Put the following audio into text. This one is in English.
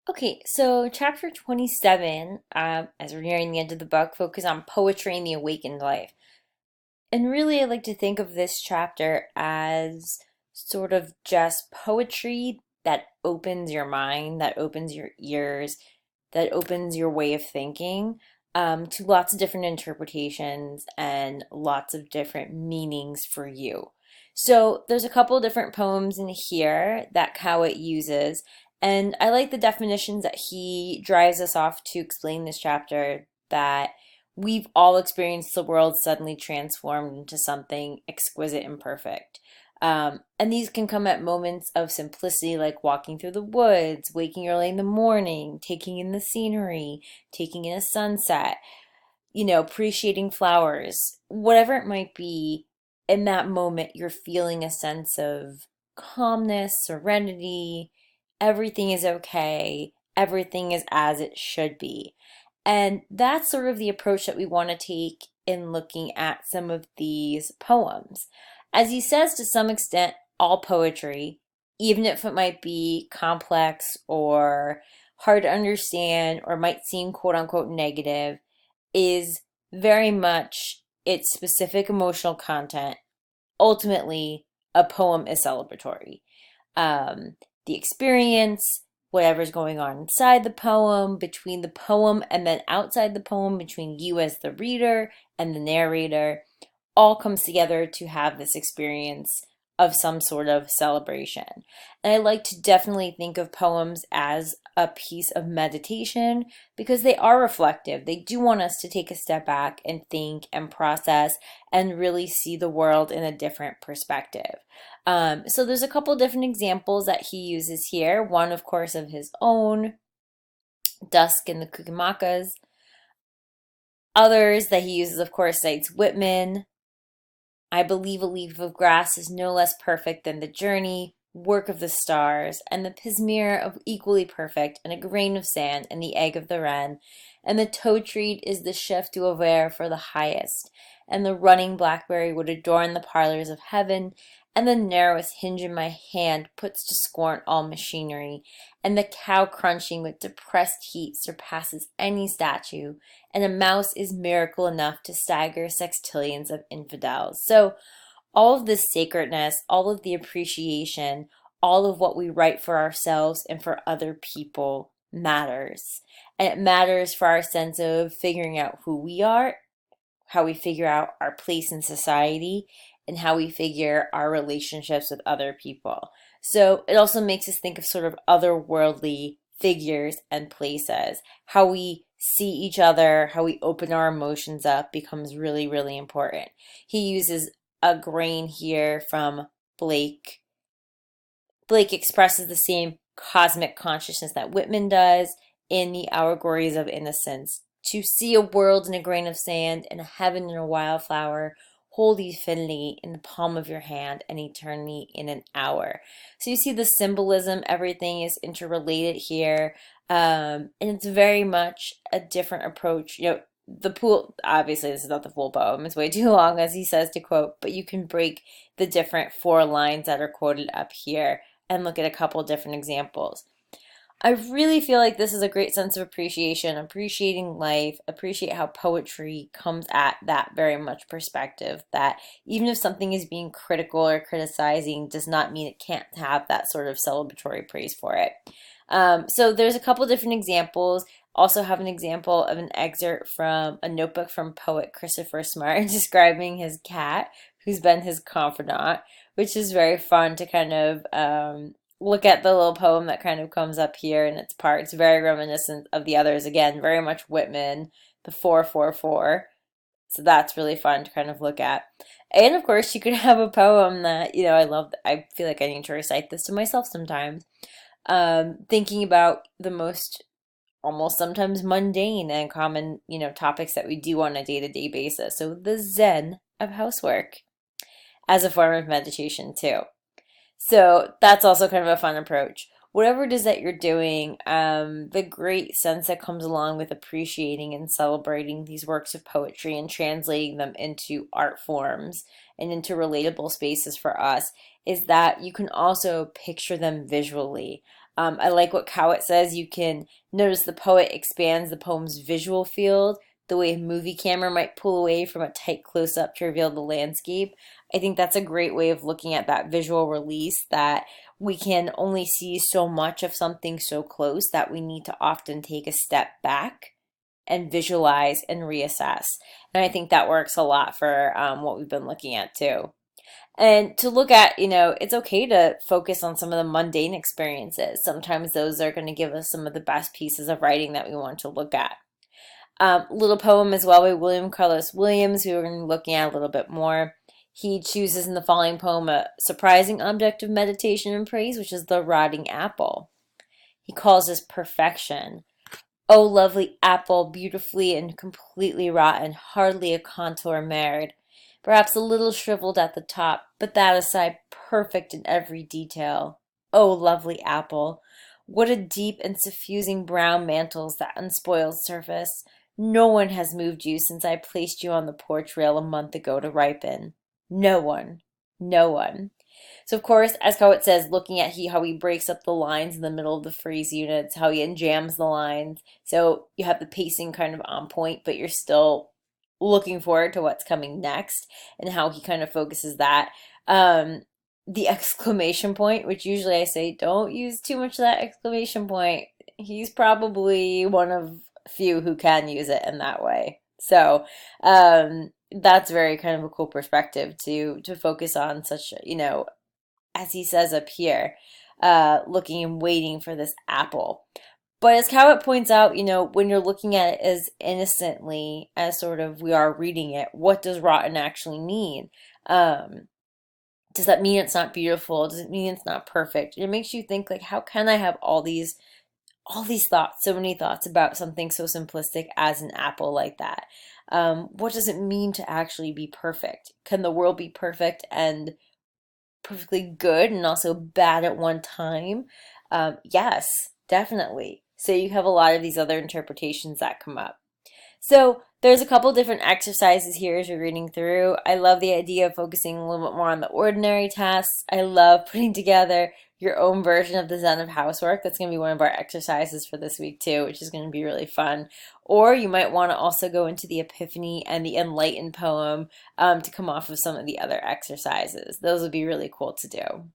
Okay, so chapter 27, as we're nearing the end of the book, focus on poetry and the awakened life. And really, I like to think of this chapter as sort of just poetry that opens your mind, that opens your ears, that opens your way of thinking to lots of different interpretations and lots of different meanings for you. So there's a couple different poems in here that Cowett uses, and I like the definitions that he drives us off to explain this chapter that we've all experienced the world suddenly transformed into something exquisite and perfect. And these can come at moments of simplicity, like walking through the woods, waking early in the morning, taking in the scenery, taking in a sunset, appreciating flowers, whatever it might be. In that moment, you're feeling a sense of calmness, serenity, everything is okay, everything is as it should be. And that's sort of the approach that we want to take in looking at some of these poems. As he says, to some extent, all poetry, even if it might be complex or hard to understand or might seem quote unquote negative, is very much its specific emotional content. Ultimately, a poem is celebratory. Um, the experience, whatever's going on inside the poem, between the poem and then outside the poem, between you as the reader and the narrator, all comes together to have this experience of some sort of celebration. And I like to definitely think of poems as a piece of meditation because they are reflective. They do want us to take a step back and think and process and really see the world in a different perspective. So there's a couple different examples that he uses here. One, of course, of his own, Dusk in the Cucumacas. Others that he uses, of course, cites Whitman, I believe a leaf of grass is no less perfect than the journey, work of the stars, and the pismire of equally perfect, and a grain of sand, and the egg of the wren, and the toad treat is the chef d'oeuvre for the highest, and the running blackberry would adorn the parlors of heaven, and the narrowest hinge in my hand puts to scorn all machinery, and the cow crunching with depressed heat surpasses any statue, and a mouse is miracle enough to stagger sextillions of infidels. So all of this sacredness, all of the appreciation, all of what we write for ourselves and for other people matters. And it matters for our sense of figuring out who we are, how we figure out our place in society, and how we figure our relationships with other people. So it also makes us think of sort of otherworldly figures and places. How we see each other, how we open our emotions up becomes really, really important. He uses a grain here from Blake. Blake expresses the same cosmic consciousness that Whitman does in The Allegories of Innocence. To see a world in a grain of sand and a heaven in a wildflower, hold infinity in the palm of your hand and eternity in an hour. So you see the symbolism, everything is interrelated here. And it's very much a different approach. The pool, obviously, this is not the full poem, it's way too long, as he says to quote, but you can break the different four lines that are quoted up here and look at a couple different examples. I really feel like this is a great sense of appreciation, appreciating life, appreciate how poetry comes at that very much perspective. That even if something is being critical or criticizing, does not mean it can't have that sort of celebratory praise for it. So there's a couple different examples. Also have an example of an excerpt from a notebook from poet Christopher Smart describing his cat, who's been his confidant, which is very fun to kind of look at the little poem that kind of comes up here in its parts. Very reminiscent of the others. Again, very much Whitman, the 444. So that's really fun to kind of look at. And of course, you could have a poem that, I love. I feel like I need to recite this to myself sometimes. Thinking about the most almost sometimes mundane and common, topics that we do on a day-to-day basis. So the Zen of housework as a form of meditation too. So that's also kind of a fun approach. Whatever it is that you're doing, the great sense that comes along with appreciating and celebrating these works of poetry and translating them into art forms and into relatable spaces for us is that you can also picture them visually. I like what Cowett says. You can notice the poet expands the poem's visual field, the way a movie camera might pull away from a tight close-up to reveal the landscape. I think that's a great way of looking at that visual release, that we can only see so much of something so close that we need to often take a step back and visualize and reassess. And I think that works a lot for what we've been looking at too. And to look at, it's okay to focus on some of the mundane experiences. Sometimes those are going to give us some of the best pieces of writing that we want to look at. Little poem as well by William Carlos Williams, who we're going to be looking at a little bit more. He chooses in the following poem a surprising object of meditation and praise, which is the rotting apple. He calls this perfection. Oh, lovely apple, beautifully and completely rotten, hardly a contour marred. Perhaps a little shriveled at the top, but that aside, perfect in every detail. Oh, lovely apple. What a deep and suffusing brown mantles that unspoiled surface. No one has moved you since I placed you on the porch rail a month ago to ripen. No one. No one. So of course, as Cowett says, looking at how he breaks up the lines in the middle of the phrase units, how he enjams the lines. So you have the pacing kind of on point, but you're still looking forward to what's coming next, and how he kind of focuses that. The exclamation point, which usually I say don't use too much of that exclamation point. He's probably one of few who can use it in that way. So that's very kind of a cool perspective to focus on such, as he says up here, looking and waiting for this apple. But as Cowett points out, when you're looking at it as innocently as sort of we are reading it, what does rotten actually mean? Does that mean it's not beautiful? Does it mean it's not perfect? It makes you think, like, how can I have all these thoughts, so many thoughts about something so simplistic as an apple like that? What does it mean to actually be perfect? Can the world be perfect and perfectly good and also bad at one time? Yes, definitely. So you have a lot of these other interpretations that come up. So there's a couple different exercises here as you're reading through. I love the idea of focusing a little bit more on the ordinary tasks. I love putting together your own version of the Zen of housework. That's going to be one of our exercises for this week too, which is going to be really fun. Or you might want to also go into the Epiphany and the Enlightened poem to come off of some of the other exercises. Those would be really cool to do.